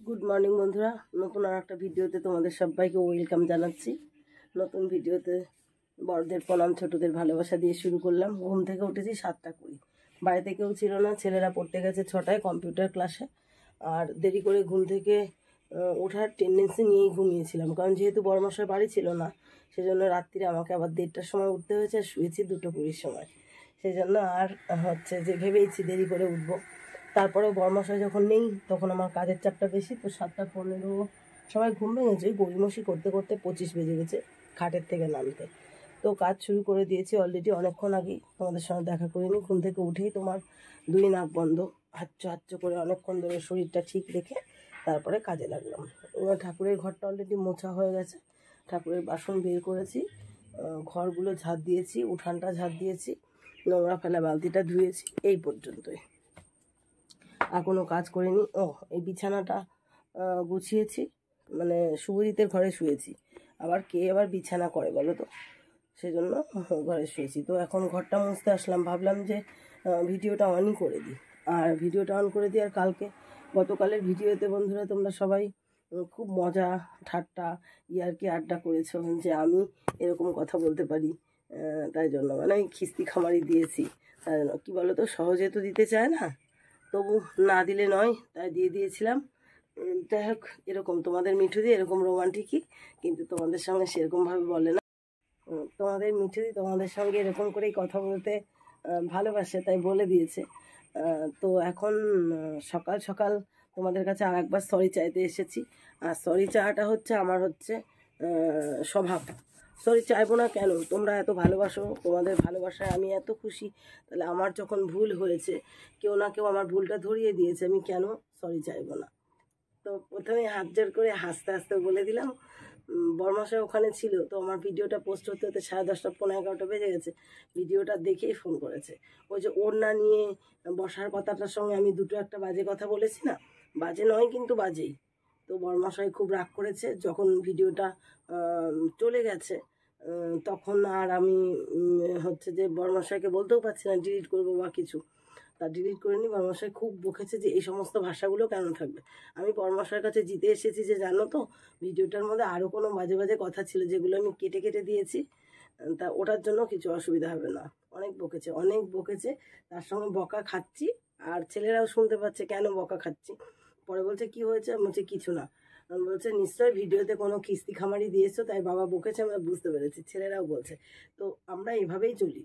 Good morning বন্ধুরা, নতুন আর একটা ভিডিওতে তোমাদের সবাইকে ওয়েলকাম জানাচ্ছি। নতুন ভিডিওতে বড়দের প্রণাম, ছোটদের ভালোবাসা দিয়ে শুরু করলাম। ঘুম থেকে উঠেছি 7:20। বাড়িতে কেউ ছিল না, ছেলেরা পড়তে গেছে 6টায় কম্পিউটার ক্লাসে। আর দেরি করে ঘুম থেকে ওঠার টেন্ডেন্সি নিয়েই ঘুমিয়েছিলাম, কারণ যেহেতু বড়মশাই বাড়ি ছিল না, সেজন্য রাত্রিরে আমাকে আবার 1:30টার সময় উঠতে হয়েছে, আর শুয়েছি 2:20 সময়। সেই জন্য আর হচ্ছে যে ভেবেইছি দেরি করে উঠবো। তারপরেও বরমশাই যখন নেই তখন আমার কাজের চাপটা বেশি, তো 7:15 সময় ঘুম ভেঙেছে। গড়িমসি করতে করতে 25 বেজে গেছে খাটের থেকে নামতে। তো কাজ শুরু করে দিয়েছি অলরেডি অনেকক্ষণ আগেই, তোমাদের সঙ্গে দেখা করিনি। ঘুম থেকে উঠেই তোমার 2 নাক বন্ধ, হাচ্চো হাচ্চো করে অনেকক্ষণ ধরে শরীরটা ঠিক রেখে তারপরে কাজে লাগলাম। ঠাকুরের ঘরটা অলরেডি মোছা হয়ে গেছে, ঠাকুরের বাসন বের করেছি, ঘরগুলো ঝাড় দিয়েছি, উঠানটা ঝাড় দিয়েছি, নোংরা ফেলা বালতিটা ধুয়েছি, এই পর্যন্তই। আর কোনো কাজ করিনি। এই বিছানাটা গুছিয়েছি, মানে শুভজিতের ঘরে শুয়েছি। আবার কে আবার বিছানা করে বলো তো, সেজন্য ঘরে শুয়েছি। তো এখন ঘরটা মুছতে আসলাম, ভাবলাম যে ভিডিওটা অনই করে দিই। আর ভিডিওটা অন করে দিই। আর গতকালের ভিডিওতে বন্ধুরা তোমরা সবাই খুব মজা ঠাট্টা ইয়ার্কি আড্ডা করেছো যে আমি এরকম কথা বলতে পারি, তাই জন্য মানে আমি খিস্তি খামারি দিয়েছি। তাই জন্য কী বলো তো, সহজে তো দিতে চায় না, তবু না দিলে নয়, তাই দিয়ে দিয়েছিলাম। যাই হোক, এরকম তোমাদের মিঠুদি এরকম রোমান্টিকই, কিন্তু তোমাদের সঙ্গে সেরকমভাবে বলে না। তোমাদের মিঠুদি তোমাদের সঙ্গে এরকম করেই কথা বলতে ভালোবাসে, তাই বলে দিয়েছে। তো এখন সকাল সকাল তোমাদের কাছে আর একবার সরি চাইতে এসেছি। আর সরি চাওয়াটা হচ্ছে আমার স্বভাব। সরি চাইবো না কেন, তোমরা এত ভালোবাসো, তোমাদের ভালোবাসায় আমি এত খুশি। তাহলে আমার যখন ভুল হয়েছে, কেউ না কেউ আমার ভুলটা ধরিয়ে দিয়েছে, আমি কেন সরি চাইবো না? তো প্রথমে হাত জোর করে হাসতে হাসতে বলে দিলাম। বরমাসা ওখানে ছিল, তো আমার ভিডিওটা পোস্ট হতে হতে 10:30 11:30 বেজে গেছে। ভিডিওটা দেখেই ফোন করেছে। ওই যে ওড়না নিয়ে বসার কথাটার সঙ্গে আমি দুটো একটা বাজে কথা বলেছি না, বাজে নয় কিন্তু বাজেই। তো বরমাসাই খুব রাগ করেছে। যখন ভিডিওটা চলে গেছে তখন আর আমি হচ্ছে যে বরমাসাইকে বলতেও পারছি না ডিলিট করবো বা কিছু, তা ডিলিট করে নি। বরমশাই খুব বকেছে যে এই সমস্ত ভাষাগুলো কেন থাকবে। আমি বরমশাইয়ের কাছে জিতে এসেছি যে জানো তো, ভিডিওটার মধ্যে আরও কোনো বাজে বাজে কথা ছিল যেগুলো আমি কেটে কেটে দিয়েছি, তা ওটার জন্য কিছু অসুবিধা হবে না। অনেক বকেছে, অনেক বকেছে, তার সঙ্গে বকা খাচ্ছি। আর ছেলেরাও শুনতে পাচ্ছে কেন বকা খাচ্ছি। পরে বলছে কি হয়েছে, আমি বলছি কিছু না। বলছে নিশ্চয়ই ভিডিওতে কোনো খিস্তি খামারি দিয়েছো তাই বাবা বকেছে, আমরা বুঝতে পেরেছি। ছেলেরাও বলছে। তো আমরা এভাবেই চলি,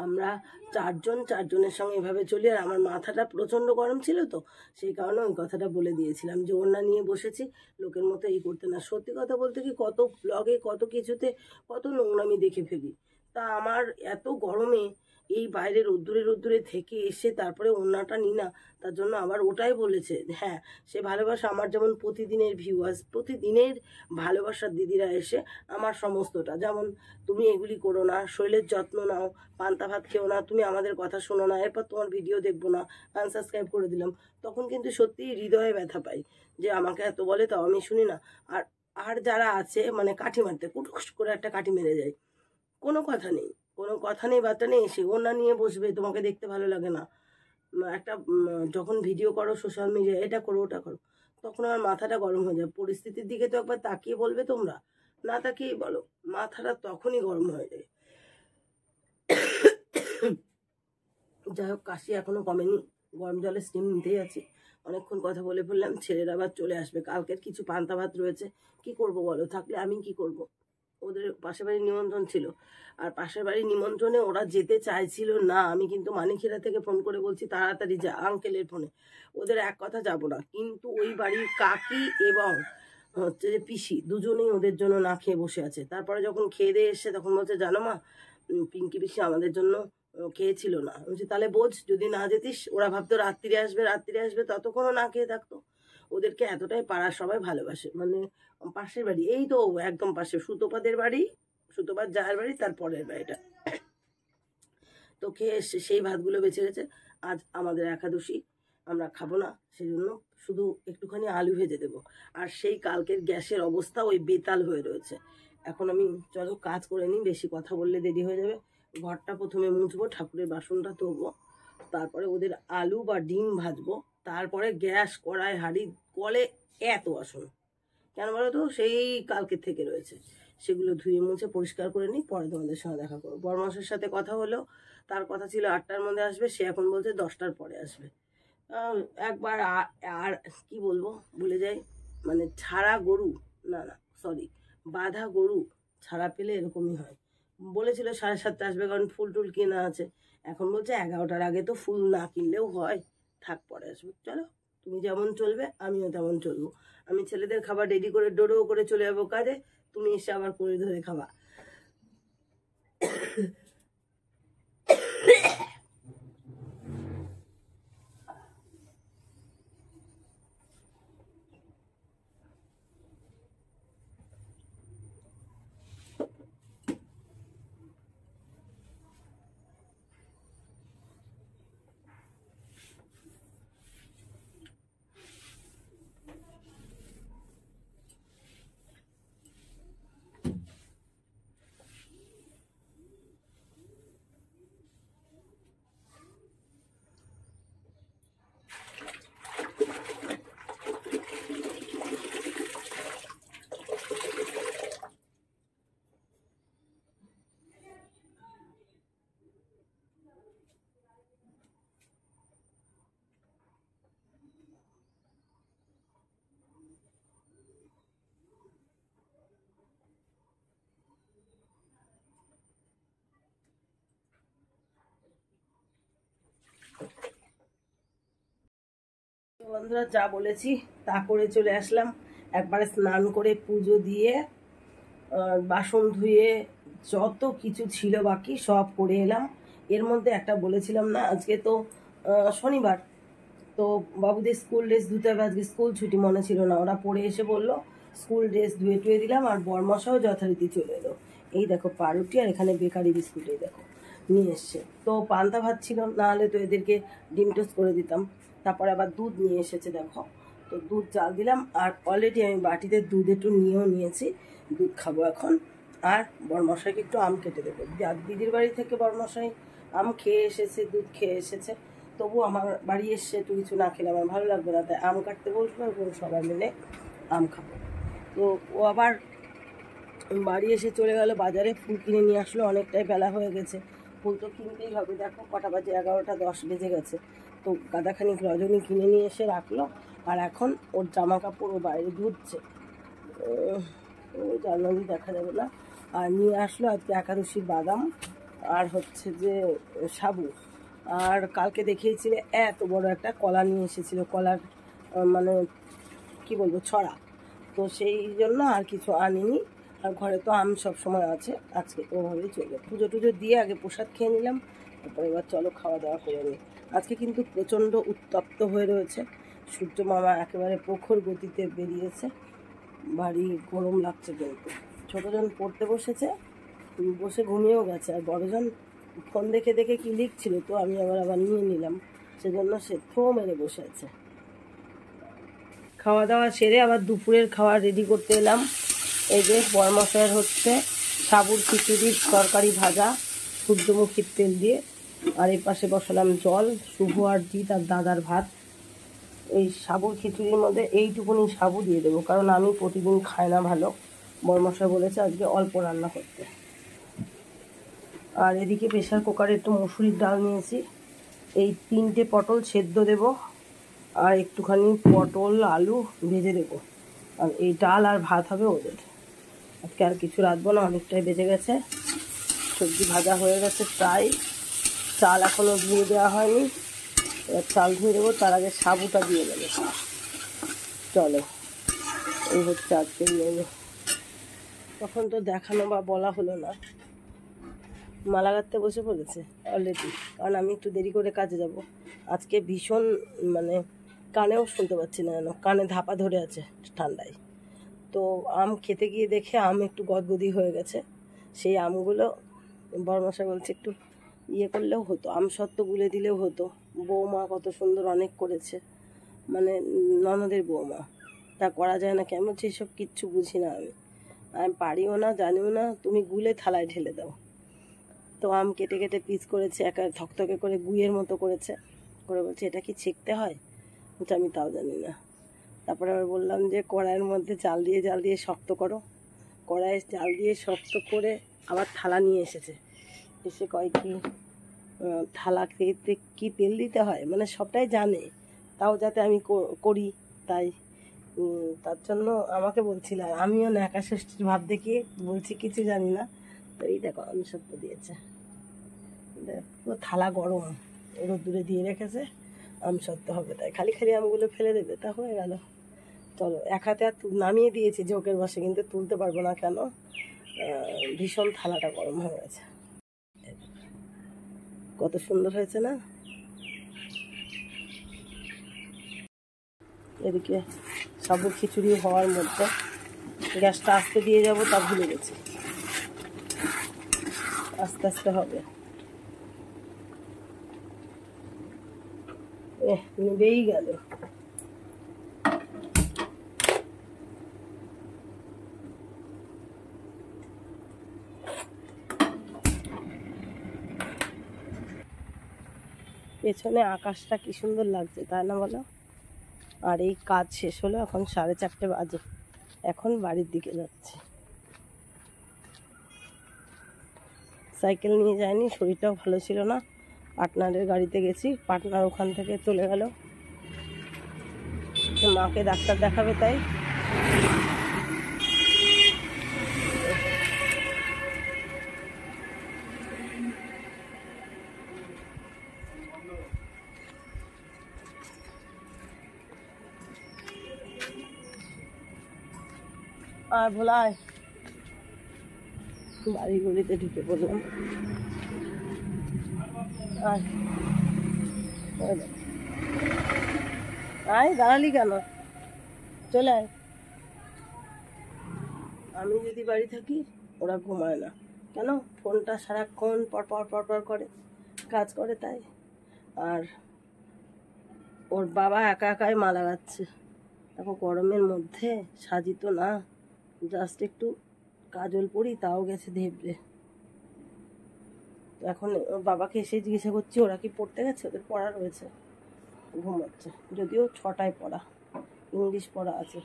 আমরা চারজনের সঙ্গে এভাবে চলি। আর আমার মাথাটা প্রচণ্ড গরম ছিল, তো সেই কারণে ওই কথাটা বলে দিয়েছিলাম যে ওড়না নিয়ে বসেছি, লোকের মতো এই করতে না। সত্যি কথা বলতে কি, কত ব্লগে কত কিছুতে কত নোংরামি দেখে ফেলি। তা আমার এত গরমে এই বাইরে রোদ্দুরে রোদ্দুরে থেকে এসে তারপরে ওড়নাটা নিই না, তার জন্য আবার ওটাই বলেছে। হ্যাঁ, সে ভালোবাসা আমার যেমন প্রতিদিনের ভিউয়ার্স, প্রতিদিনের ভালোবাসার দিদিরা এসে আমার সমস্তটা, যেমন তুমি এগুলি করো না, শরীরের যত্ন নাও, পান্তা ভাত খেও না, তুমি আমাদের কথা শোনো না, এরপর তোমার ভিডিও দেখবো না, আনসাবস্ক্রাইব করে দিলাম, তখন কিন্তু সত্যিই হৃদয়ে ব্যথা পাই যে আমাকে এত বলে তাও আমি শুনি না। আর আর যারা আছে মানে কাঠি মারতে কুটুস করে একটা কাঠি মেরে যায়, কোনো কথা নেই, কোনো কথা নেই, বার্তা নেই, এসে ওনা নিয়ে বসবে, তোমাকে দেখতে ভালো লাগে না। একটা যখন ভিডিও করো সোশ্যাল মিডিয়ায়, এটা করো ওটা করো, তখন আমার মাথাটা গরম হয়ে যায়। পরিস্থিতির দিকে তো একবার তাকিয়ে বলবে তোমরা, না তাকিয়েই বলো, মাথাটা তখনই গরম হয়ে যায়। যাই হোক, কাশি এখনো কমেনি, গরম জলে স্টিম নিতেই আছি। অনেকক্ষণ কথা বলে ফেললাম, ছেলেরা আবার চলে আসবে। কালকের কিছু পান্তা ভাত রয়েছে, কি করব বলো, থাকলে আমি কি করব। ওদের পাশের বাড়ির নিমন্ত্রণ ছিল, আর পাশের বাড়ির নিমন্ত্রণে ওরা যেতে চাইছিল না। আমি কিন্তু মানিকখিরা থেকে ফোন করে বলছি তাড়াতাড়ি যা, আঙ্কেলের ফোনে। ওদের এক কথা যাব না, কিন্তু ওই বাড়ির কাকি এবং হচ্ছে যে পিসি দুজনেই ওদের জন্য না খেয়ে বসে আছে। তারপরে যখন খেয়ে দিয়ে এসছে তখন বলছে জানো মা, পিঙ্কি পিসি আমাদের জন্য খেয়েছিল না। বলছি তাহলে বোঝ, যদি না যেতিস ওরা ভাবতো রাত্রিরে আসবে, ততক্ষণও না খেয়ে থাকতো। ওদেরকে এতটাই পাড়ার সবাই ভালোবাসে। মানে পাশের বাড়ি, এই তো একদম পাশে সুতোপাদের বাড়ি, সুতোপার যার বাড়ি তার পরের বাড়িটা। তো খেয়ে এসছে, সেই ভাতগুলো বেঁচে গেছে। আজ আমাদের একাদশী, আমরা খাবো না, সেই জন্য শুধু একটুখানি আলু ভেজে দেবো। আর সেই কালকের গ্যাসের অবস্থা ওই বেতাল হয়ে রয়েছে। এখন আমি চলো কাজ করে নিই, বেশি কথা বললে দেরি হয়ে যাবে। ঘরটা প্রথমে মুছবো, ঠাকুরের বাসনটা ধোবো, তারপরে ওদের আলু বা ডিম ভাজবো, তারপরে গ্যাস, কড়াই, হাঁড়ি, কলে এত বাসন, কেন বলো তো, সেই কালকের থেকে রয়েছে। সেগুলো ধুয়ে মুছে পরিষ্কার করে নিই, পরে তোমাদের সঙ্গে দেখা করবো। বড়মাসের সাথে কথা হলো, তার কথা ছিল 8টার মধ্যে আসবে, সে এখন বলছে 10টার পরে আসবে। একবার আর কি বলবো ভুলে যাই, মানে ছাড়া গরু, না না সরি, বাঁধা গরু ছাড়া পেলে এরকমই হয়। বলেছিল 7:30 আসবে, কারণ ফুল টুল কেনা আছে। এখন বলছে 11টার আগে তো ফুল না কিনলেও হয়, থাক পরে আসবে। চলো, তুমি যেমন চলবে আমিও তেমন চলবো। আমি ছেলেদের খাবার রেডি করে ডোডো করে চলে যাবো কাজে, তুমি এসে আবার করে ধরে খাবা। বন্ধুরা, যা বলেছি তা করে চলে আসলাম। একবারে স্নান করে পুজো দিয়ে বাসন ধুয়ে যত কিছু ছিল বাকি সব করে এলাম। এর মধ্যে একটা বলেছিলাম না, আজকে তো শনিবার, তো বাবুদের স্কুল ড্রেস ধুতে হবে, আজকে স্কুল ছুটি, মনে ছিল না। ওরা পরে এসে বললো স্কুল ড্রেস ধুয়ে টুয়ে দিলাম, আর বরমশাও যথারীতি চলে এলো। এই দেখো পাউরুটি, আর এখানে বেকারি বিস্কুট এই দেখো নিয়ে এসছে। তো পান্তা ভাত ছিল, না হলে তো এদেরকে ডিম টোস্ট করে দিতাম। তারপরে আবার দুধ নিয়ে এসেছে দেখো, তো দুধ জাল দিলাম। আর অলরেডি আমি বাটিতে দুধ একটু নিয়েও নিয়েছি, দুধ খাবো এখন। আর বরমশাইকে একটু আম কেটে দেবো। দিদির বাড়ি থেকে বরমশাই আম খেয়ে এসেছে, দুধ খেয়ে এসেছে, তবু আমার বাড়ি এসে একটু কিছু না খেলে আমার ভালো লাগবে না, তাই আম কাটতে বলবো এবং সবাই মিলে আম খাবো। তো ও আবার বাড়ি এসে চলে গেল বাজারে, ফুল কিনে নিয়ে আসলো, অনেকটাই বেলা হয়ে গেছে, ফুল তো কিনতেই হবে। দেখো কটা বাজে, 11টা 10 বেজে গেছে। তো গাঁদাখানিক রজনী কিনে নিয়ে এসে রাখলো, আর এখন ওর জামা কাপড় ও বাইরে ধুচ্ছে, ওই জানলা দিয়ে দেখা যাবে না। আর নিয়ে আসলো আজকে একাদশীর বাদাম, আর হচ্ছে যে সাবু। আর কালকে দেখিয়েছিলে এত বড় একটা কলা নিয়ে এসেছিল, কলার মানে কি বলবো ছড়া, তো সেই জন্য আর কিছু আনিনি। আর ঘরে তো আম সব সময় আছে, আজকে ওভাবেই চলবে। পুজো টুজো দিয়ে আগে প্রসাদ খেয়ে নিলাম, তারপরে এবার চলো খাওয়া দাওয়া করে নিই। আজকে কিন্তু প্রচণ্ড উত্তপ্ত হয়ে রয়েছে, সূর্য মামা একেবারে প্রখর গতিতে বেরিয়েছে, ভারী গরম লাগছে। কিন্তু ছোটোজন পড়তে বসেছে, বসে ঘুমিয়েও গেছে, আর বড়জন ফোন দেখে দেখে কি লিখছিল, তো আমি আবার নিয়ে নিলাম, সেজন্য সে থো মেরে বসে আছে। খাওয়া দাওয়া সেরে আবার দুপুরের খাওয়া রেডি করতে এলাম। এই যে বরমশাইয়ের হচ্ছে সাবুর খিচুড়ির তরকারি ভাজা সূর্যমুখীর তেল দিয়ে, আর এই পাশে বসালাম জল, শুভ আর জিৎ আর দাদার ভাত। এই সাবুর খিচুড়ির মধ্যে এইটুকুনি সাবু দিয়ে দেবো, কারণ আমি প্রতিদিন খাই না ভালো, বরমশাই বলেছে আজকে অল্প রান্না করতে। আর এদিকে প্রেশার কুকারে একটু মুসুরির ডাল নিয়েছি, এই 3টে পটল সেদ্ধ দেব, আর একটুখানি পটল আলু ভেজে দেবো, আর এই ডাল আর ভাত হবে ওদের। আজকে আর কিছু রাখবো না, অনেকটাই বেজে গেছে। সবজি ভাজা হয়ে গেছে প্রায়, চাল এখনও ধুয়ে দেওয়া হয়নি, এবার চাল ধুয়ে দেবো, তার আগে সাবুটা দিয়ে দেবো। চলো, এই হচ্ছে আজকের মেনু। তখন তো দেখানো বা বলা হলো না, মালা গাঁথতে বসে পড়েছে অলরেডি, কারণ আমি একটু দেরি করে কাজে যাব। আজকে ভীষণ মানে কানেও শুনতে পাচ্ছি না, যেন কানে ধাপা ধরে আছে ঠান্ডায়। তো আম খেতে গিয়ে দেখে আম একটু গদগদি হয়ে গেছে, সেই আমগুলো বড়মশাই বলছে একটু ইয়ে করলেও হতো, আম সত্ত্ব গুলে দিলেও হতো। বৌমা কত সুন্দর অনেক করেছে, মানে ননদের বৌমা, তা করা যায় না কেমন, সেসব কিচ্ছু বুঝি না আমি, আমি পারিও না জানিও না, তুমি গুলে থালায় ঢেলে দাও। তো আম কেটে কেটে পিস করেছে, একা থকথকে করে গুইয়ের মতো করেছে, করে বলছে এটা কি ছেঁকতে হয়, এটা আমি তাও জানি না। তারপরে আবার বললাম যে কড়াইয়ের মধ্যে জাল দিয়ে শক্ত করো। কড়াইয়ে জাল দিয়ে শক্ত করে আবার থালা নিয়ে এসেছে, এসে কয় কি থালাতে কি তেল দিতে হয়, মানে সবটাই জানে, তাও যাতে আমি করি তাই তার জন্য আমাকে বলছিল। আর আমিও ন্যাকা ষষ্ঠীর ভাব দেখিয়ে বলছি কিছু জানি না। তো এই দেখো আমসত্ব দিয়েছে, দেখো থালা গরম, রোদ্দুরে দিয়ে রেখেছে, আমসত্ব হবে তাই খালি খালি আমগুলো ফেলে দেবে, তা হয়ে গেল। চলো, এক হাতে আর নামিয়ে দিয়েছি জোকের বসে, কিন্তু তুলতে পারবো না কেন, ভীষণ থালাটা গরম হয়ে গেছে। কত সুন্দর হয়েছে না। এদিকে সাবুর খিচুড়ি হওয়ার মধ্যে গ্যাসটা আস্তে দিয়ে যাবো, তা ভুলে গেছি, আস্তে আস্তে হবে। নিবেই গেল। পেছনে আকাশটা কি সুন্দর লাগছে, তাই না বলো? আর এই কাজ শেষ হলো, এখন 4:30 বাজে, এখন বাড়ির দিকে যাচ্ছি। সাইকেল নিয়ে যায়নি, শরীরটাও ভালো ছিল না, পার্টনারের গাড়িতে গেছি, পার্টনার ওখান থেকে চলে গেল, মাকে ডাক্তার দেখাবে তাই। আর ভোলায় বাড়ি গলিতে ঢুকে পড়লাম। আর আয়, দাঁড়ালি কেন, চলে আয়। আমি যদি বাড়ি থাকি ওরা ঘুমায় না, কেন? ফোনটা সারাক্ষণ পরপর করে কাজ করে তাই। আর ওর বাবা একা একাই মা লাগাচ্ছে, এখন গরমের মধ্যে সাজিত না, জাস্ট একটু কাজল পরি, তাও গেছে ধেবড়ে। এখন ওর বাবাকে এসে জিজ্ঞাসা করছি ওরা কি পড়তে গেছে, ওদের পড়া রয়েছে, ঘুমাচ্ছে, যদিও 6টায় পড়া, ইংলিশ পড়া আছে,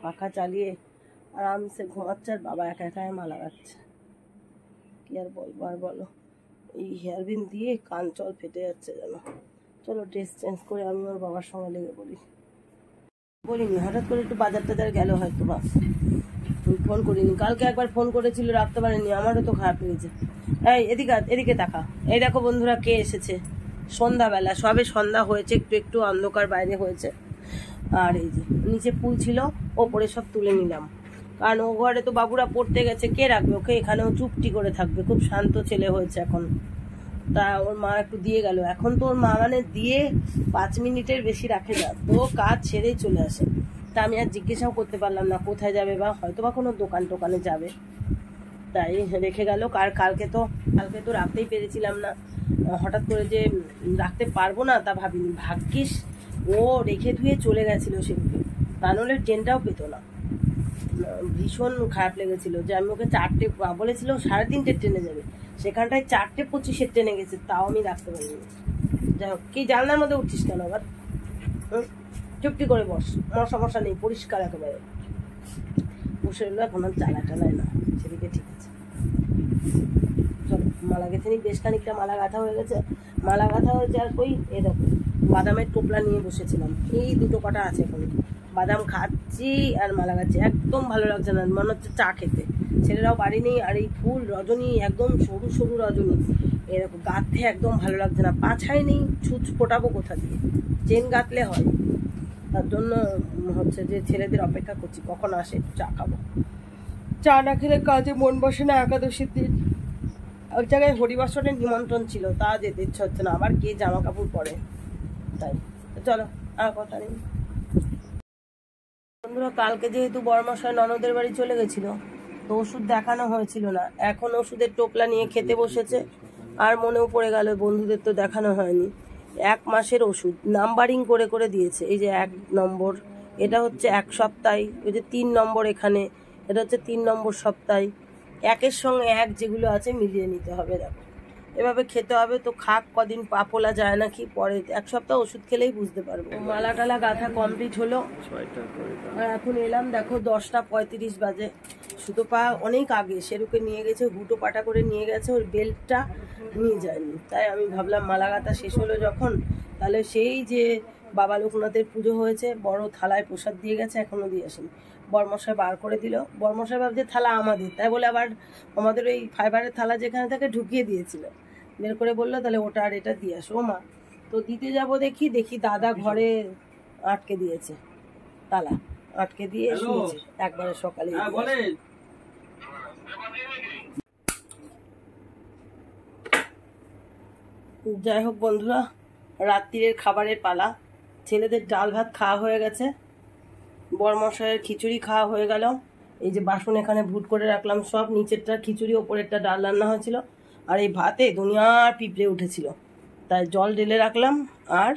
পাখা চালিয়ে আরামসে ঘুমাচ্ছে, আর বাবা একা একাই মা লাগাচ্ছে। কি আর বলবো, আর বলো, এই হেয়ারবিন দিয়ে কান চল ফেটে যাচ্ছে যেন। চলো ড্রেস চেঞ্জ করে আমি ওর বাবার সঙ্গে লেগে বলিনি, হঠাৎ করে একটু বাজার টাজার গেল হয়তো, বাস ফোন করিনি। কালকে একবার ফোন করেছিল, রাখতে পারিনি, আমারও তো খারাপ লেগেছে। এই এদিকে তাকা, এই দেখো বন্ধুরা কে এসেছে, সন্ধ্যাবেলা, সবে সন্ধ্যা হয়েছে, একটু অন্ধকার বাইরে হয়েছে। আর এই যে নিচে ফুল ছিল, ওপরে সব তুলে নিলাম, কারণ ও ঘরে তো বাবুরা পড়তে গেছে, কে রাখবে ওকে, এখানেও চুপটি করে থাকবে, খুব শান্ত ছেলে হয়েছে এখন। তা ওর মা একটু দিয়ে গেল, এখন তো ওর মা মানে দিয়ে 5 মিনিটের বেশি রাখে না, তো কাজ ছেড়েই চলে আসে। তা আমি আর জিজ্ঞাসাও করতে পারলাম না কোথায় যাবে, বা হয়তো বা কোনো টোকানে যাবে, তাই রেখে গেল। কালকে তো রাখতেই পেরেছিলাম না, হঠাৎ করে যে রাখতে পারবো না তা ভাবিনি, ভাগ্যিস ও রেখে ধুয়ে চলে গেছিল সেদিকে, তা নাহলে ট্রেনটাও পেতো না। ভীষণ খারাপ লেগেছিল যে আমি ওকে 4টে বলেছিল, 3:30 ট্রেনে যাবে, সেখানটায় 4:25 ট্রেনে গেছে, তাও আমি রাখতে পারিনি। যাই হোক, কি জানলার মধ্যে উঠছিস কেন আবার, চুপটি করে বস, সমস্যা নেই, পরিষ্কার একেবারে বসে রইলো, এখন আর চালায় না, সেদিকে ঠিক আছে। চলো, মালা গেছে নি, বেশ খানিকটা মালা গাঁথা হয়ে গেছে, আর কই এ দেখো বাদামের টোপলা নিয়ে বসেছিলাম, এই 2 কটা আছে, এখন বাদাম খাচ্ছি আর মালা গাচ্ছি, একদম ভালো লাগছে না, মনে হচ্ছে চা খেতে। ছেলেরাও বাড়ি নেই, আর এই ফুল রজনী একদম সরু রজনী, এরকম গাঁথতে একদম ভালো লাগছে না, পাছায় নেই, ছুঁচ ফোটাবো কোথা দিয়ে, চেন গাঁথলে হয়। তার জন্য হচ্ছে যে ছেলেদের অপেক্ষা করছি কখন আসে, চা খাবো, চা না খেলে কাজে মন বসে না। একাদশীর দিন এক জায়গায় হরিবাসনের নিমন্ত্রণ ছিল, তা যেতে ইচ্ছে হচ্ছে না, আবার কে জামা কাপড় পরে, তাই। চলো, আর কথা নেই বন্ধুরা। কালকে যেহেতু বড়মশাই ননদের বাড়ি চলে গেছিল, তো ওষুধ দেখানো হয়েছিল না, এখন ওষুধের টোপলা নিয়ে খেতে বসেছে, আর মনেও পড়ে গেল বন্ধুদের তো দেখানো হয়নি। 1 মাসের ওষুধ নাম্বারিং করে দিয়েছে, এই যে 1 নম্বর, এটা হচ্ছে 1 সপ্তাহ, ওই যে 3 নম্বর এখানে, এটা হচ্ছে 3 নম্বর সপ্তাহ, 1-এর সঙ্গে 1 যেগুলো আছে মিলিয়ে নিতে হবে। দেখো এভাবে খেতে হবে। তো খাক কদিন, পা পোলা যায় নাকি, পরে 1 সপ্তাহ ওষুধ খেলেই বুঝতে পারবো। মালা টালা গাঁথা কমপ্লিট হলো আর এখন এলাম, দেখো 10:35 বাজে। সুতো পা অনেক আগে শেরুকে নিয়ে গেছে, হুটো পাটা করে নিয়ে গেছে, ওর বেল্টটা নিয়ে যায়নি। তাই আমি ভাবলাম মালা গাঁথা শেষ হলো যখন, তাহলে সেই যে বাবা লোকনাথের পুজো হয়েছে, বড় থালায় প্রসাদ দিয়ে গেছে, এখনো দিয়ে আসেনি। বরমশাই বার করে দিল। বরমশাই ভাবছে থালা আমাদের, তাই বলে আবার আমাদের ওই ফাইবারের থালা যেখানে থাকে ঢুকিয়ে দিয়েছিল। বের করে বললো তাহলে ওটা আর এটা দিয়ে আসো। মা তো দিতে যাব, দেখি দাদা ঘরে আটকে দিয়েছে, তালা আটকে দিয়ে শুয়েছে, একবারে সকালে। যাই হোক বন্ধুরা, রাত্রিরের খাবারের পালা। ছেলেদের ডাল ভাত খাওয়া হয়ে গেছে, বরমশাইয়ের খিচুড়ি খাওয়া হয়ে গেল। এই যে বাসন এখানে ভুট করে রাখলাম সব, নিচেরটা খিচুড়ি, ওপরেরটা ডাল রান্না হয়েছিল। আর এই ভাতে দুনিয়ার পিঁপড়ে উঠেছিল, তাই জল ঢেলে রাখলাম আর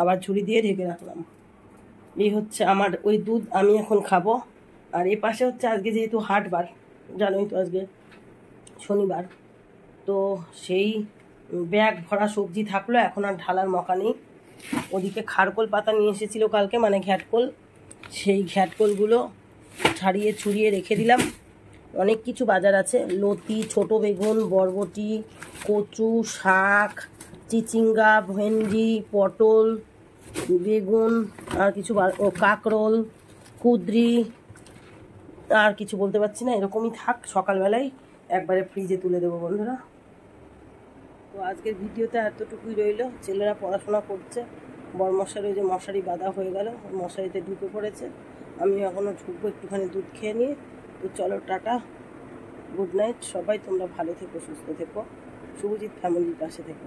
আবার ঝুড়ি দিয়ে ঢেকে রাখলাম। এই হচ্ছে আমার ওই দুধ, আমি এখন খাবো। আর এই পাশে হচ্ছে আজকে যেহেতু হাটবার, জানোই তো আজকে শনিবার, তো সেই ব্যাগ ভরা সবজি থাকলো, এখন আর ঢালার মকা নেই। ওদিকে খারকোল পাতা নিয়ে এসেছিল কালকে, মানে ঘ্যাটকোল, সেই ঘ্যাটকোলগুলো ছাড়িয়ে ছুড়িয়ে রেখে দিলাম। অনেক কিছু বাজার আছে, লতি, ছোট বেগুন, বরবটি, কচু, শাক, চিচিঙ্গা, ভেন্ডি, পটল, বেগুন, আর কিছু কাঁকরোল, কুঁদরি, আর কিছু বলতে পারছি না। এরকমই থাক, সকালবেলায় একবারে ফ্রিজে তুলে দেবো বন্ধুরা। তো আজকের ভিডিওতে এতটুকুই রইল। ছেলেরা পড়াশোনা করছে, বরমশার ওই যে মশারি বাঁধা হয়ে গেল, মশারিতে ঢুকে পড়েছে। আমি এখনও ঢুকবো একটুখানি দুধ খেয়ে নিয়ে। তো চলো, টাটা, গুড নাইট সবাই। তোমরা ভালো থেকো, সুস্থ থেকো, শুভজিৎ ফ্যামিলির পাশে থেকো।